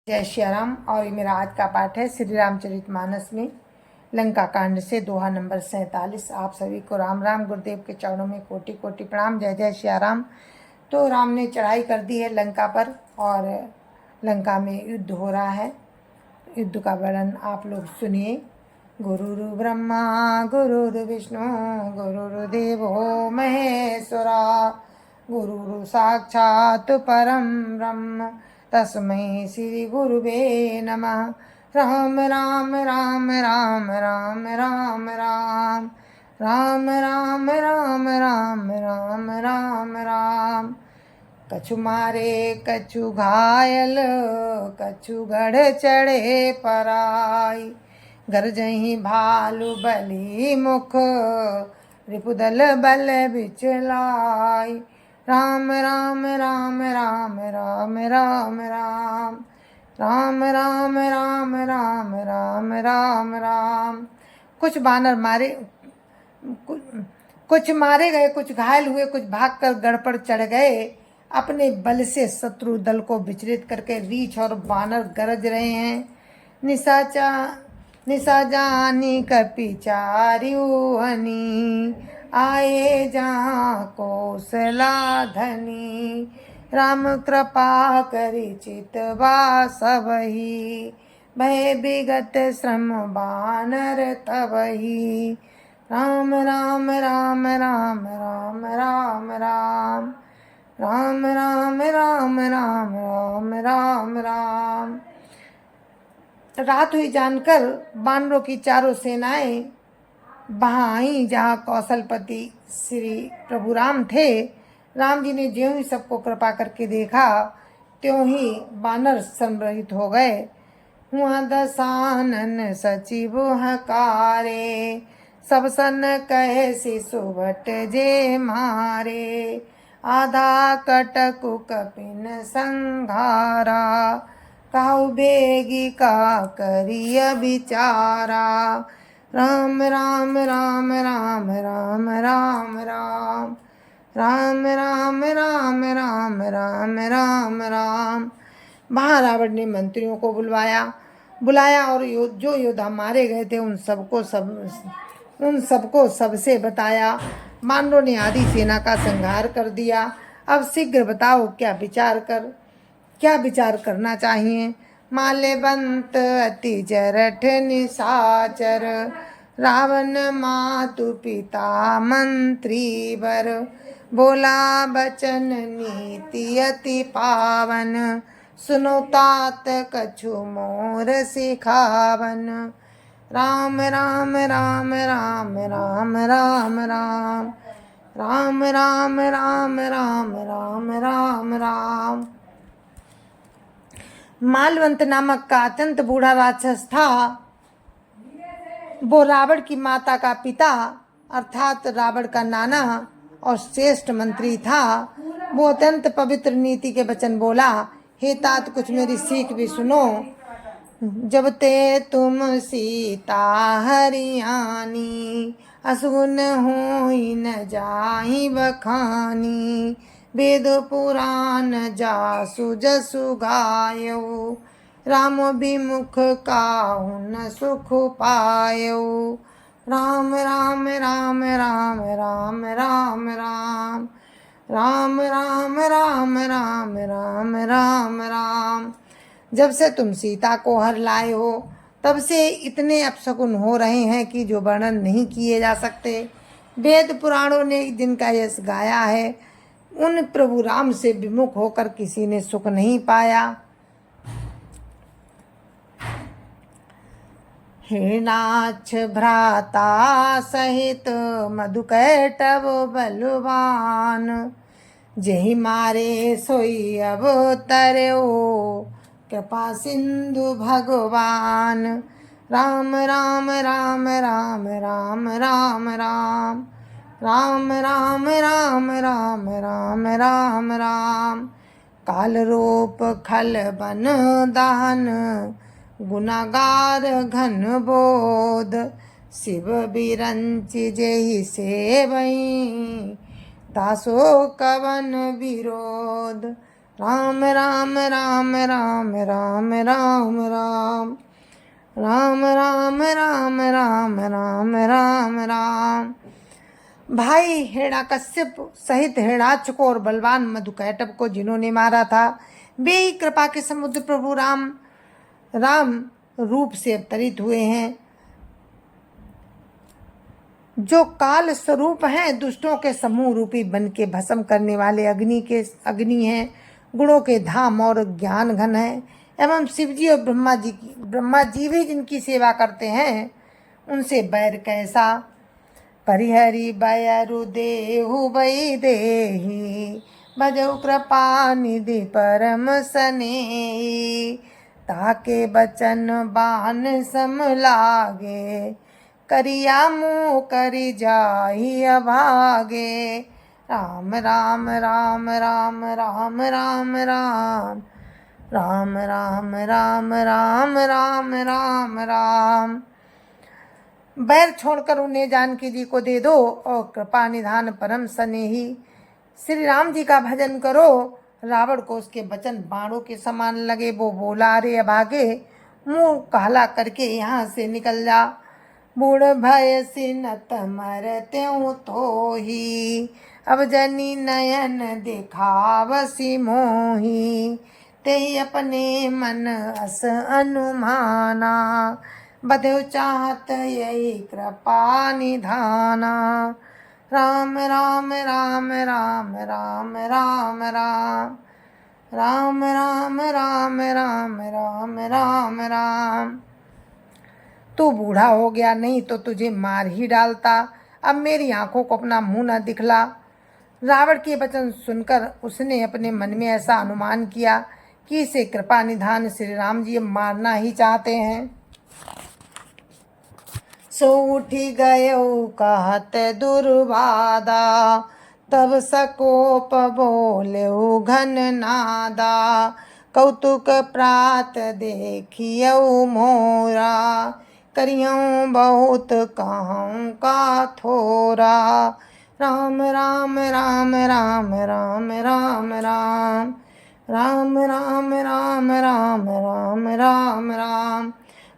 जय श्री राम। और ये मेरा आज का पाठ है श्री रामचरितमानस में लंका कांड से दोहा नंबर 47। आप सभी को राम राम। गुरुदेव के चरणों में कोटि कोटि प्रणाम। जय जय श्री राम। तो राम ने चढ़ाई कर दी है लंका पर और लंका में युद्ध हो रहा है। युद्ध का वर्णन आप लोग सुनिए। गुरुर् ब्रह्मा गुरुर् विष्णु गुरुर्देवो महेश्वरा गुरुर् साक्षात् परं ब्रह्म तस्मै श्री गुरुवे नमः। राम राम राम राम राम राम राम राम राम राम राम राम राम राम। कछु मारे कछु घायल कछु गढ़ चढ़े पराई। गरजहि भालु बली मुख रिपुदल बल बिचलाई। राम राम राम राम राम राम राम राम राम राम राम राम राम राम। कुछ बानर मारे कुछ मारे गए, कुछ घायल हुए, कुछ भागकर गढ़ पर चढ़ गए। अपने बल से शत्रु दल को विचलित करके रीछ और बानर गरज रहे हैं। निशा जानी कपिचार्यु हनी आए जहाँ कौशला धनी। राम कृपा करि चितवा सबही भय विगत श्रम बानर तबही। राम राम राम राम राम राम राम राम राम राम राम राम राम राम। रात हुई जानकर बानरों की चारों सेनाएं वहाँ आई जहाँ कौशलपति श्री प्रभु राम थे। राम जी ने ज्यों ही सबको कृपा करके देखा त्यों ही बानर संरहित हो गए। हुआ दसानन सचिव हकारे सब सन कहे शिशु भट्ट जे मारे। आधा कटकु कपिन संघारा काहु बेगी का करिय बिचारा। राम राम राम राम राम राम राम राम राम राम राम राम राम राम। वहाँ रावण ने मंत्रियों को बुलाया और जो योद्धा मारे गए थे उन सबको सबसे बताया। बानरों ने आधी सेना का संहार कर दिया। अब शीघ्र बताओ क्या विचार करना चाहिए। माल्यवंत अति जरठ निशाचर रावण मातु पिता मंत्री वर। बोला बचन नीति अति पावन सुनो तात कछु मोर सिखावन। राम राम राम राम राम राम राम राम राम राम राम राम राम राम। मालवंत नामक का अत्यंत बूढ़ा राक्षस था। वो रावण की माता का पिता अर्थात रावण का नाना और श्रेष्ठ मंत्री था। वो अत्यंत पवित्र नीति के वचन बोला। हे तात कुछ मेरी सीख भी सुनो। जब ते तुम सीता हरियाणी असुन होई न जाहि बखानी। वेद पुराण जासु जसु गायो राम विमुख काहु न सुख पायो। राम राम राम राम राम राम राम राम राम राम राम राम राम राम। जब से तुम सीता को हर लाए हो तब से इतने अपशकुन हो रहे हैं कि जो वर्णन नहीं किए जा सकते। वेद पुराणों ने एक दिन का यश गाया है। उन प्रभु राम से विमुख होकर किसी ने सुख नहीं पाया। हिरणाक्ष भ्राता सहित मधुकैटव बलवान। जेहि मारे सोई अवतर्यो कृपा सिंधु भगवान। राम राम राम राम राम राम राम राम राम राम राम राम राम राम। काल रूप खल बन दान गुनागार घन बोध। शिव बिरंच जेहि सेवई दासो कवन विरोध। राम राम राम राम राम राम राम राम राम राम राम राम राम राम। भाई हिरण्याकश्यप सहित हिरण्याक्ष को और बलवान मधुकैटभ को जिन्होंने मारा था, वे ही कृपा के समुद्र प्रभु राम रूप से अवतरित हुए हैं, जो काल स्वरूप हैं, दुष्टों के समूह रूपी बन के भस्म करने वाले अग्नि हैं, गुणों के धाम और ज्ञान घन है, एवं शिवजी और ब्रह्मा जी भी जिनकी सेवा करते हैं, उनसे बैर कैसा। परिहरि बयरु देहु बई देहि, भजऊ कृपा निधि परम स्नेही, ताके बचन बान सम लागे, करिया मुँह करि जाहि अभागे। राम राम राम राम राम राम राम राम राम राम राम राम राम राम। बैर छोड़कर उन्हें जानकी जी को दे दो और कृपा निधान परम स्नेही श्री राम जी का भजन करो। रावण को उसके वचन बाणों के समान लगे। वो बोला, अरे अभागे, मुंह काला करके यहाँ से निकल जा। बूढ़ भय सिनत मरत्यों तो ही, अब जनी नयन दिखावसी मोही, ते अपने मन अस अनुमाना, बधु चाहत यही कृपा निधाना। राम राम राम राम राम राम राम राम राम राम राम राम राम राम। तू बूढ़ा हो गया, नहीं तो तुझे मार ही डालता। अब मेरी आंखों को अपना मुंह न दिखला। रावण के वचन सुनकर उसने अपने मन में ऐसा अनुमान किया कि इसे कृपा निधान श्री राम जी मारना ही चाहते हैं। सो उठी गयो कहत दुर्वादा, तब सकोप बोल्यो घन नादा, कौतुक प्रात देखियो मोरा, करियों बहुत कहूँ का थोरा। राम राम राम राम राम राम राम राम राम राम राम राम राम राम।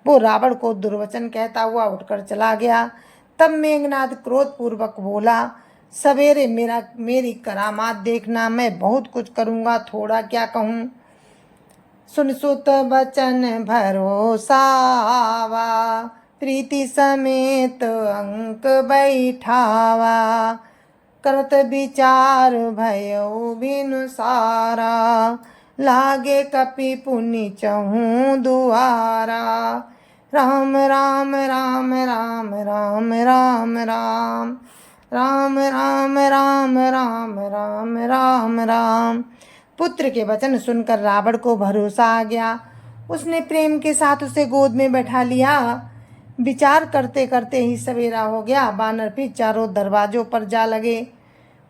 वो रावण को दुर्वचन कहता हुआ उठकर चला गया। तब मेघनाद क्रोध पूर्वक बोला, सवेरे मेरी करामात देखना, मैं बहुत कुछ करूँगा, थोड़ा क्या कहूँ। सुन सुत बचन भरोसावा, प्रीति समेत अंक बैठावा, करत विचार भयो बिनु सारा, लागे कपि पुनि चहूँ दुआरा। राम राम राम राम राम राम राम राम राम राम राम राम राम राम। पुत्र के वचन सुनकर रावण को भरोसा आ गया। उसने प्रेम के साथ उसे गोद में बैठा लिया। विचार करते करते ही सवेरा हो गया। बानर भी चारों दरवाजों पर जा लगे।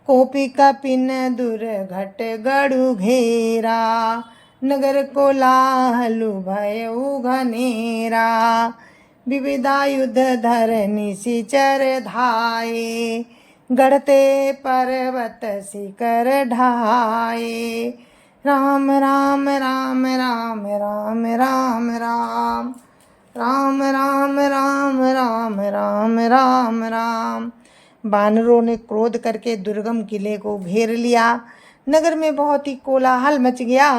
कोपी कपिन दुर्घट गढ़ु घेरा, नगर कोलाहलु भयउ घनेरा, विविधायुध धरनि सिचर धाये, गढ़ते पर्वत शिखर ढाये। राम राम राम राम राम राम राम राम राम राम राम राम राम राम। बानरों ने क्रोध करके दुर्गम किले को घेर लिया। नगर में बहुत ही कोलाहल मच गया।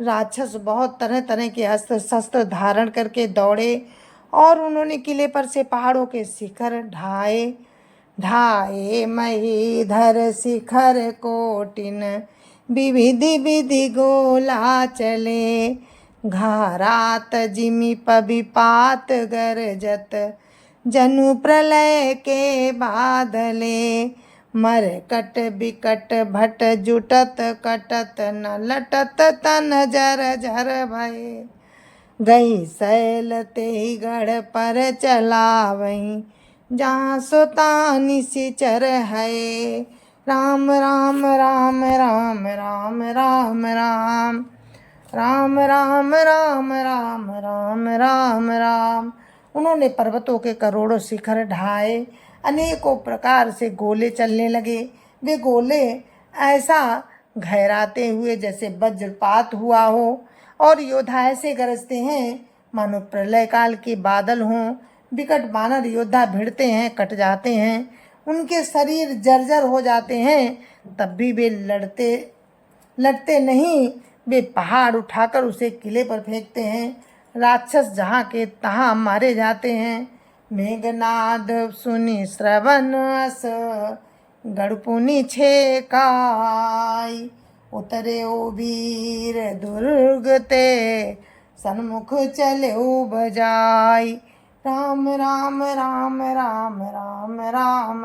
राक्षस बहुत तरह तरह के अस्त्र शस्त्र धारण करके दौड़े और उन्होंने किले पर से पहाड़ों के शिखर ढाए। महीधर शिखर कोटिन, विविधि विधि गोला चले, घारात जिमि पविपात गरजत, जनु प्रलय के बादले, मरकट बिकट भट जुटत कटत, न लटत तन जर जर भय, गई सैल ते गढ़ पर चलावहीं, जहाँ सुतानि सिचर है। राम राम राम राम राम राम राम राम राम राम राम राम राम राम। उन्होंने पर्वतों के करोड़ों शिखर ढाए। अनेकों प्रकार से गोले चलने लगे। वे गोले ऐसा गहराते हुए जैसे वज्रपात हुआ हो, और योद्धा ऐसे गरजते हैं मानो प्रलय काल के बादल हों। विकट वानर योद्धा भिड़ते हैं, कट जाते हैं, उनके शरीर जर्जर हो जाते हैं, तब भी वे लड़ते नहीं। वे पहाड़ उठाकर उसे किले पर फेंकते हैं। राक्षस जहाँ के तहाँ मारे जाते हैं। मेघनाद सुनि श्रवण अस गढ़पुनि छेकाई। उतरे ओ वीर दुर्ग ते सन्मुख चले बजाई। राम राम राम राम राम राम राम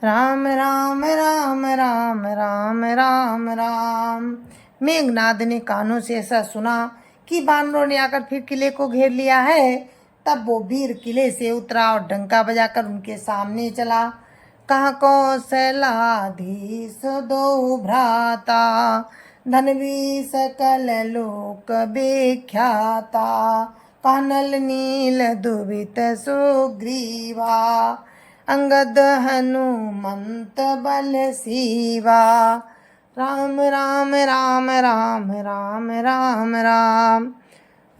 राम राम राम राम राम राम राम। मेघनाद ने कानों से ऐसा सुना कि बानरों ने आकर फिर किले को घेर लिया है। तब वो वीर किले से उतरा और डंका बजाकर उनके सामने चला। कहा कौशलाधीश दो भ्राता, धनवी सकल लोक विख्याता। कानल नील दुबित सुग्रीवा, अंगद हनुमंत बल सीवा। राम राम राम राम राम राम राम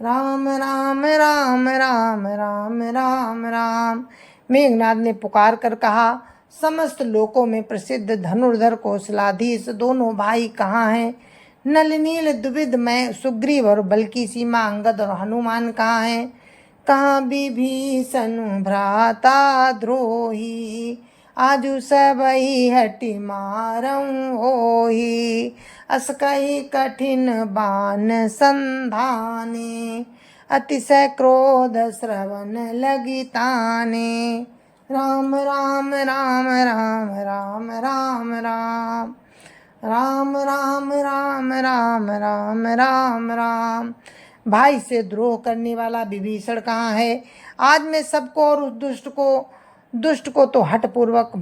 राम राम राम राम राम राम राम। मेघनाद ने पुकार कर कहा, समस्त लोकों में प्रसिद्ध धनुर्धर कौशलाधीश दोनों भाई कहाँ हैं? नल नील दुविध में सुग्रीव और बल की सीमा अंगद और हनुमान कहाँ हैं? कहाँ विभीषण भ्राता द्रोही, आजु सबई हटि मारऊँ होही। अस कही कठिन बान संधाने, अतिशय क्रोध श्रवण लगी ताने। राम राम राम राम राम राम राम राम राम राम राम राम राम राम। भाई से द्रोह करने वाला विभीषण कहाँ है? आज मैं सबको और उस दुष्ट को तो हठपूर्वक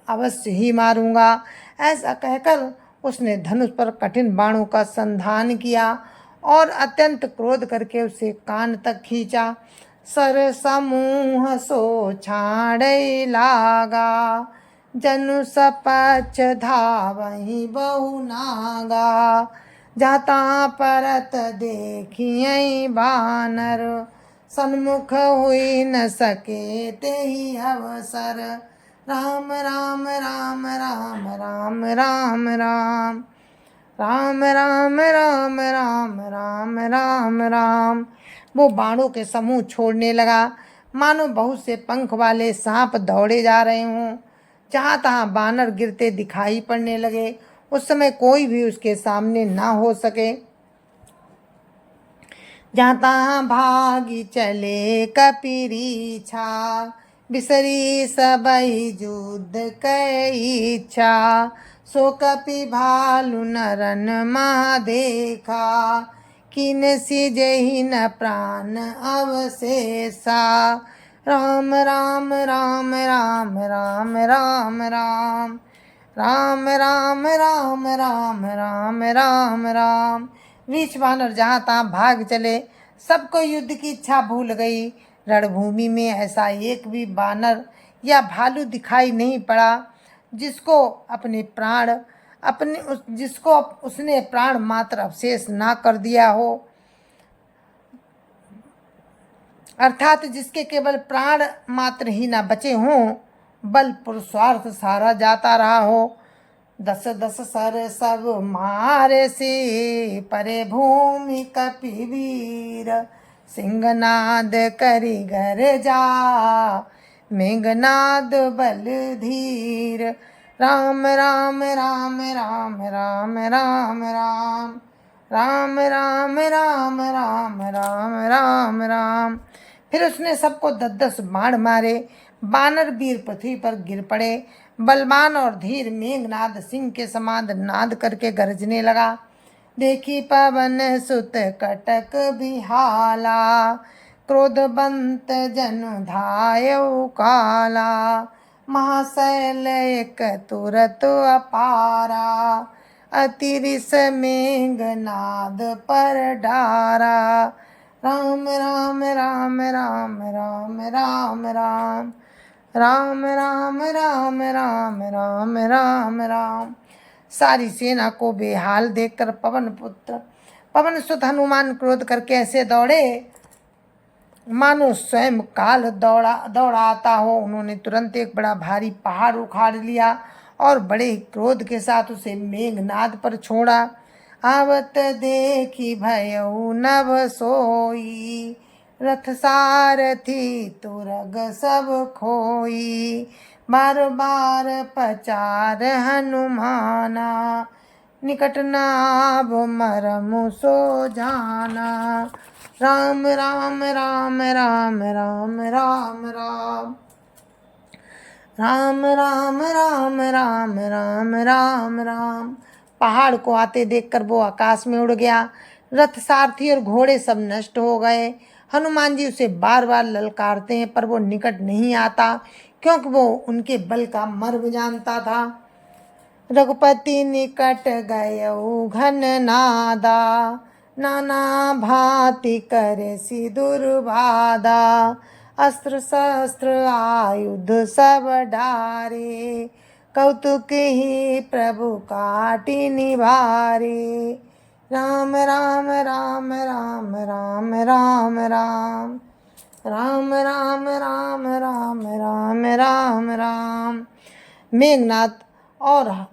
अवश्य ही मारूंगा। ऐसा कहकर उसने धनुष पर कठिन बाणों का संधान किया और अत्यंत क्रोध करके उसे कान तक खींचा। सर समूह सो छाड़े लागा, जनु सपच धावहि बहु नागा। जाता परत देखिए बानर, सन्मुख हुई न सके तेहि अवसर। राम राम राम राम राम राम राम राम राम राम राम राम राम राम। वो बाणों के समूह छोड़ने लगा, मानो बहुत से पंख वाले सांप दौड़े जा रहे हों। जहाँ तहाँ बानर गिरते दिखाई पड़ने लगे। उस समय कोई भी उसके सामने ना हो सके। जहाँ तहाँ भागी चले कपीरीछा, बिसरी सबई युद्ध कै इच्छा। सो कपि भालु नरन महा देखा, किन सिजहि न प्राण अवशेषा। राम राम राम राम राम राम राम राम राम राम राम राम राम राम। रीछ वानर जहाँ तहाँ भाग चले, सबको युद्ध की इच्छा भूल गई। रणभूमि में ऐसा एक भी बानर या भालू दिखाई नहीं पड़ा जिसको उसने प्राण मात्र अवशेष ना कर दिया हो, अर्थात जिसके केवल प्राण मात्र ही ना बचे हों, बल पुरुषार्थ सारा जाता रहा हो। दस दस सर सब मारे से, परे भूमि कपिवीर। सिंहनाद करि गरजा, मेघनाद बल धीर। राम राम राम राम राम राम राम राम राम राम राम राम राम राम। फिर उसने सबको 10-10 बाण मारे। बानर वीर पृथ्वी पर गिर पड़े। बलवान और धीर मेघनाद सिंह के समान नाद करके गरजने लगा। देखी पवन सुत कटक बिहाला, क्रोधवंत जनु धायउ काला। महाशैल एक तुरत अपारा, अतिरिस मेघनाद पर डारा। राम राम राम राम राम राम राम राम राम राम राम राम राम राम। सारी सेना को बेहाल देखकर पवन सुत हनुमान क्रोध करके ऐसे दौड़े मानो स्वयं काल दौड़ाता हो। उन्होंने तुरंत एक बड़ा भारी पहाड़ उखाड़ लिया और बड़े क्रोध के साथ उसे मेघनाद पर छोड़ा। आवत देखी भयउ नभ सोई, रथ सारथी तुरग सब खोई। बार बार पचार हनुमाना, निकट नाभ मरमु सो जाना। राम राम राम राम राम राम राम राम राम राम राम राम राम राम। पहाड़ को आते देखकर वो आकाश में उड़ गया। रथ सारथी और घोड़े सब नष्ट हो गए। हनुमान जी उसे बार बार ललकारते हैं पर वो निकट नहीं आता, क्योंकि वो उनके बल का मर्म जानता था। रघुपति निकट गयउ घन नादा, नाना भांति करे सी दुर्बाधा। अस्त्र शस्त्र आयुध सब डारे, कौतुक ही प्रभु काटि निभारे। राम राम राम राम राम राम राम राम राम राम राम राम राम राम। मेघनाथ और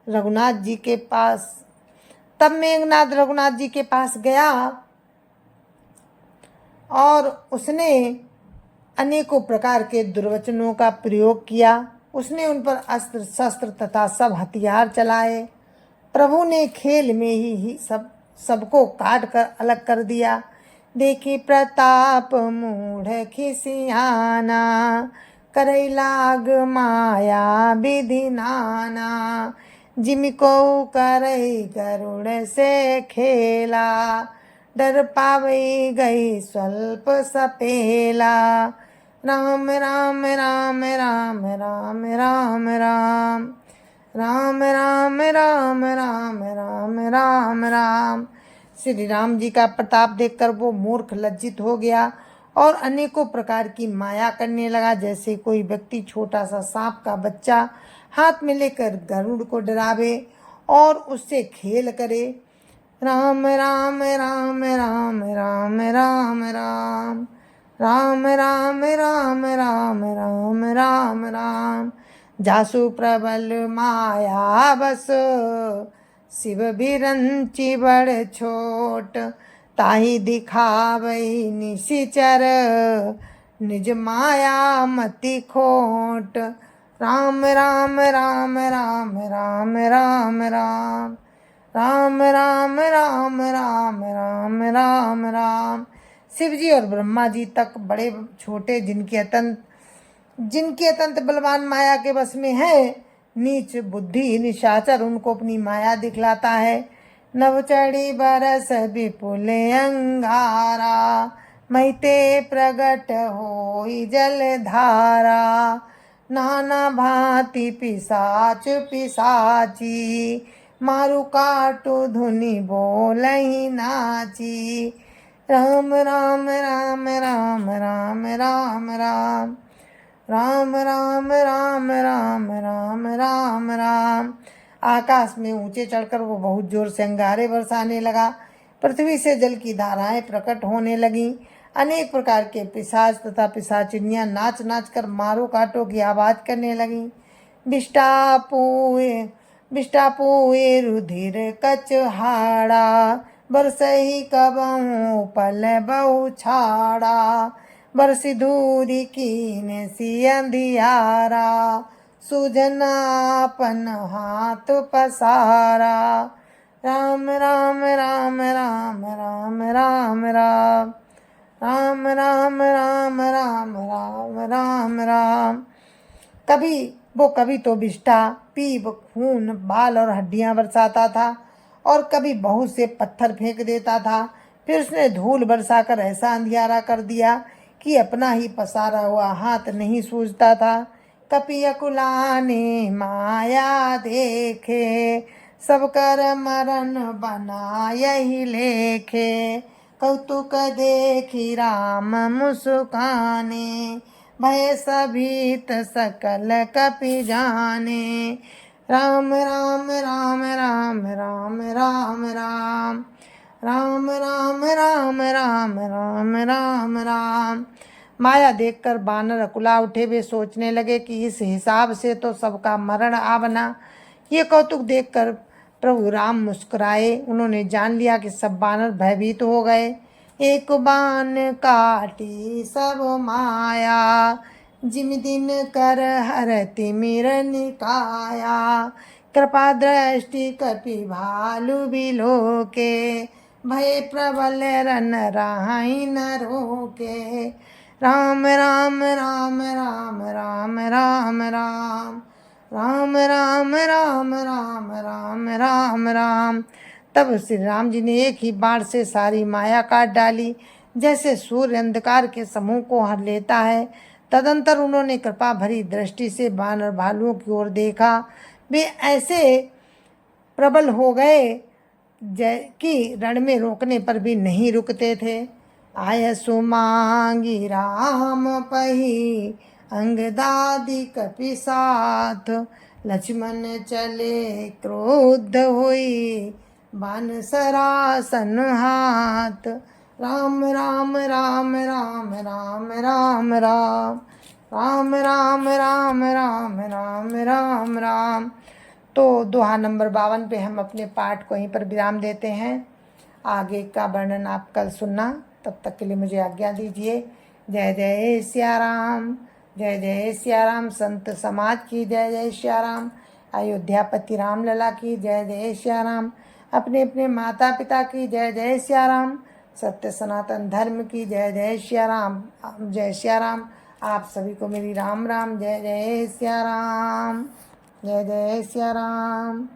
रघुनाथ जी के पास तब मेघनाथ रघुनाथ जी के पास गया और उसने अनेकों प्रकार के दुर्वचनों का प्रयोग किया। उसने उन पर अस्त्र शस्त्र तथा सब हथियार चलाए। प्रभु ने खेल में ही सबको काट कर अलग कर दिया। देखी प्रताप मूढ़ खिसियाना, करई लाग माया विधि नाना। जिमिको करई गरुड़ से खेला, डर पावई गई स्वल्प सपेला। राम राम राम राम राम राम राम राम राम राम राम राम राम राम। श्री राम जी का प्रताप देखकर वो मूर्ख लज्जित हो गया और अनेकों प्रकार की माया करने लगा। जैसे कोई व्यक्ति छोटा सा सांप का बच्चा हाथ में लेकर गरुड़ को डरावे और उससे खेल करे। राम राम राम राम राम राम राम राम राम राम राम राम राम राम। जासु प्रबल माया बस, शिव बिरंची बड़ छोट। ताही दिखावई निशिचर, निज माया मति खोट। राम राम राम राम राम राम राम राम राम राम राम राम राम राम। शिव जी और ब्रह्मा जी तक बड़े छोटे जिनके अत्यंत बलवान माया के बस में है, नीच बुद्धि निशाचर उनको अपनी माया दिखलाता है। नवचढ़ी बरस विपुल अंगारा, मैते प्रगट होई जल धारा। नाना भांति पिसाच पिसाची, मारु काटु धुनि बोलहि नाची। राम राम राम राम राम राम राम राम राम राम राम राम राम राम। आकाश में ऊंचे चढ़कर वो बहुत जोर से अंगारे बरसाने लगा। पृथ्वी से जल की धाराएं प्रकट होने लगीं। अनेक प्रकार के पिशाच तथा पिशाचिनियां नाच नाच कर मारो काटो की आवाज करने लगीं। बिष्टा पुए रुधिर कचहाड़ा, बरसही कबहू पल बहु छाड़ा। बरसी धूरी कीन सी अंधियारा, सुजनापन हाथ पसारा। राम राम राम राम राम राम राम राम राम राम राम राम राम राम। कभी तो विष्ठा पीप खून बाल और हड्डियां बरसाता था और कभी बहुत से पत्थर फेंक देता था। फिर उसने धूल बरसाकर ऐसा अंधियारा कर दिया कि अपना ही पसारा हुआ हाथ नहीं सूझता था। कपि अकुलाने माया देखे, सब कर मरण बना यही लेखे। कौतुक देखी राम मुस्काने, भय सभीत सकल कपि जाने। राम राम राम राम राम राम राम राम राम राम राम राम राम राम। माया देखकर बानर अकुला उठे। वे सोचने लगे कि इस हिसाब से तो सबका मरण आ बना। ये कौतुक देखकर प्रभु राम मुस्कुराए। उन्होंने जान लिया कि सब बानर भयभीत हो गए। एक बाण काटी सब माया, जिम दिन कर हर तिमिर निकाया। कृपा दृष्टि कपि भालु बिलोके, भय प्रबल रन राहि न रोके। राम राम राम राम राम राम राम राम राम राम राम राम राम राम। तब श्री राम जी ने एक ही बाण से सारी माया काट डाली, जैसे सूर्य अंधकार के समूह को हर लेता है। तदंतर उन्होंने कृपा भरी दृष्टि से बानर भालुओं की ओर देखा। वे ऐसे प्रबल हो गए कि रण में रोकने पर भी नहीं रुकते थे। आय सुमांगी राम पही, अंगदादि कपि साथ। लक्ष्मण चले क्रोध हुई, बान सरासन हाथ। राम राम राम राम राम राम राम राम राम राम राम राम राम राम। तो दोहा नंबर 52 पे हम अपने पाठ को यहीं पर विराम देते हैं। आगे का वर्णन आप कल सुनना। तब तक के लिए मुझे आज्ञा दीजिए। जय जय सिया राम, जय जय सिया राम। संत समाज की जय जय सिया राम। अयोध्यापति राम लला की जय जय सिया राम। अपने अपने माता पिता की जय जय सिया राम। सत्य सनातन धर्म की जय जय सिया राम, जय सिया राम। आप सभी को मेरी राम राम। जय जय सिया राम, जय जय सिया राम।